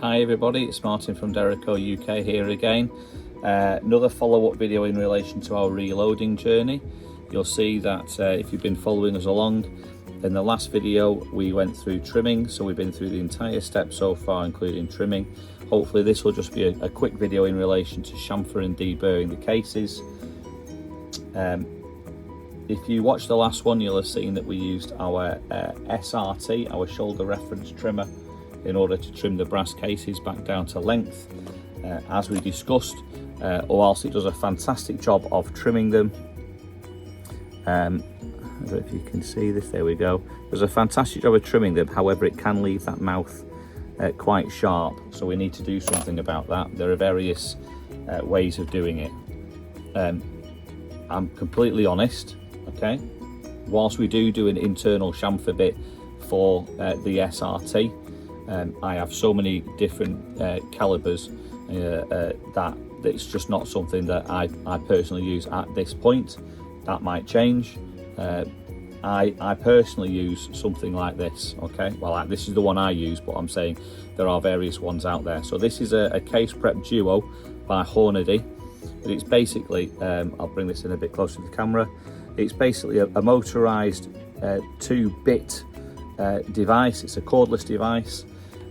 Hi everybody, it's Martin from Derraco UK here again. Another follow-up video in relation to our reloading journey. You'll see that if you've been following us along, in the last video we went through trimming, so we've been through the entire step so far including trimming. Hopefully this will just be a quick video in relation to chamfer and deburring the cases. If you watched the last one, you'll have seen that we used our SRT, our shoulder reference trimmer, in order to trim the brass cases back down to length, as we discussed. Whilst it does a fantastic job of trimming them, I don't know if you can see this, there we go. It does a fantastic job of trimming them, however it can leave that mouth quite sharp, so we need to do something about that. There are various ways of doing it. I'm completely honest, okay? Whilst we do an internal chamfer bit for the SRT, I have so many different calibers that it's just not something that I personally use at this point. That might change. I personally use something like this, okay? Well, this is the one I use, but I'm saying there are various ones out there. So this is a Case Prep Duo by Hornady. But it's basically, I'll bring this in a bit closer to the camera. It's basically a motorized 2-bit device. It's a cordless device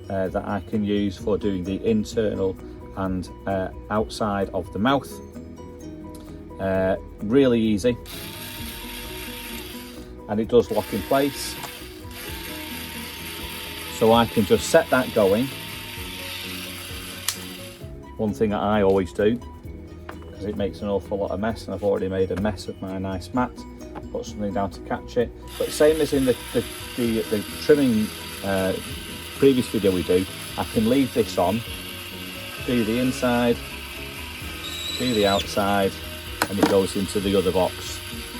that I can use for doing the internal and outside of the mouth. Really easy, and it does lock in place, so I can just set that going. One thing that I always do, because it makes an awful lot of mess, and I've already made a mess of my nice mat, put something down to catch it. But same as in the trimming previous video we do, I can leave this on, do the inside, do the outside, and it goes into the other box.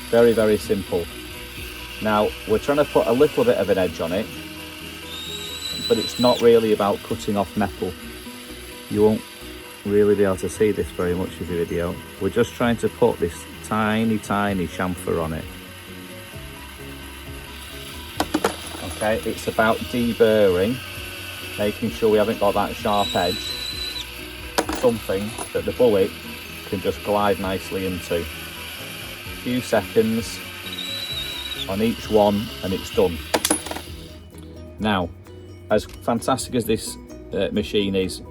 Very, very simple. Now we're trying to put a little bit of an edge on it, but it's not really about cutting off metal. You won't really be able to see this very much in the video. We're just trying to put this tiny chamfer on it. Okay, it's about deburring, making sure we haven't got that sharp edge, something that the bullet can just glide nicely into. A few seconds on each one and it's done. Now, as fantastic as this machine is,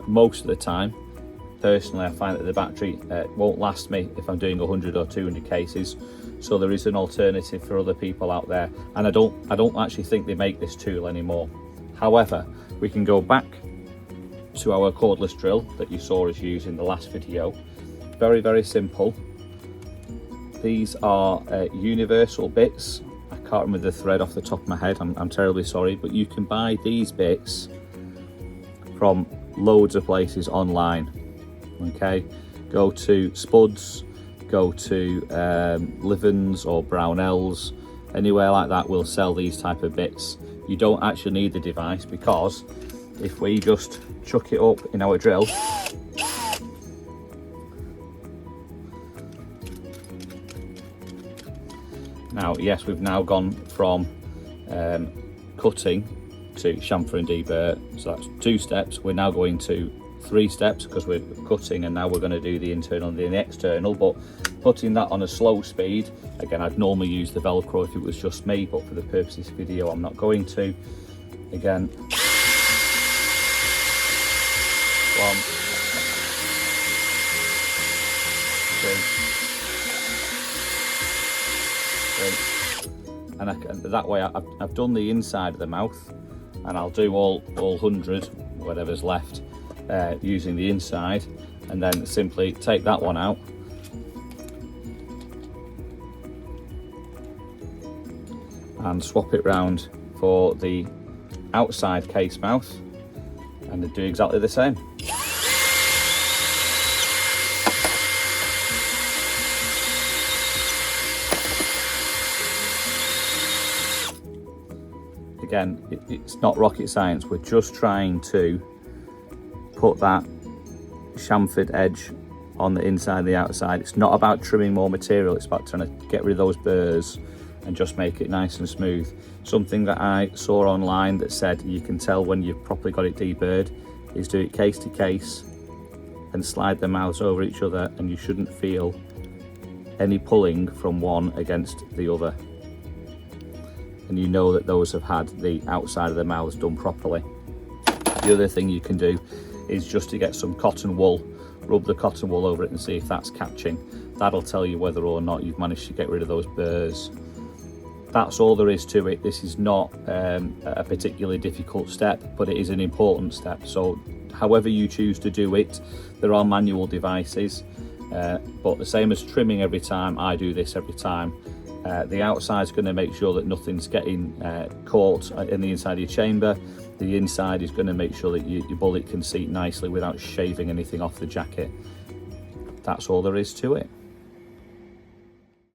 most of the time, personally I find that the battery won't last me if I'm doing 100 or 200 cases. So there is an alternative for other people out there, and I don't actually think they make this tool anymore. However, we can go back to our cordless drill that you saw us use in the last video. Very, very simple. These are universal bits. I can't remember the thread off the top of my head, I'm terribly sorry, but you can buy these bits from loads of places online. Okay, go to Spuds, go to Livens or Brownells, anywhere like that will sell these type of bits. You don't actually need the device, because if we just chuck it up in our drill, now yes, we've now gone from cutting to chamfer and deburr, so that's 2 steps. We're now going to 3 steps because we're cutting, and now we're going to do the internal and the external, but putting that on a slow speed. Again, I'd normally use the Velcro if it was just me, but for the purpose of this video I'm not going to. Again, 1, 2, 3, and that way I've done the inside of the mouth, and I'll do all 100, whatever's left, using the inside, and then simply take that one out and swap it round for the outside case mouth, and they do exactly the same. Again, it's not rocket science. We're just trying to put that chamfered edge on the inside and the outside. It's not about trimming more material, it's about trying to get rid of those burrs and just make it nice and smooth. Something that I saw online that said you can tell when you've properly got it deburred is do it case to case and slide the mouths over each other, and you shouldn't feel any pulling from one against the other. And you know that those have had the outside of the mouths done properly. The other thing you can do is just to get some cotton wool, rub the cotton wool over it and see if that's catching. That'll tell you whether or not you've managed to get rid of those burrs. That's all there is to it. This is not a particularly difficult step, but it is an important step. So however you choose to do it, there are manual devices, but the same as trimming every time, I do this every time. The outside's going to make sure that nothing's getting caught in the inside of your chamber. The inside is going to make sure that your bullet can seat nicely without shaving anything off the jacket. That's all there is to it.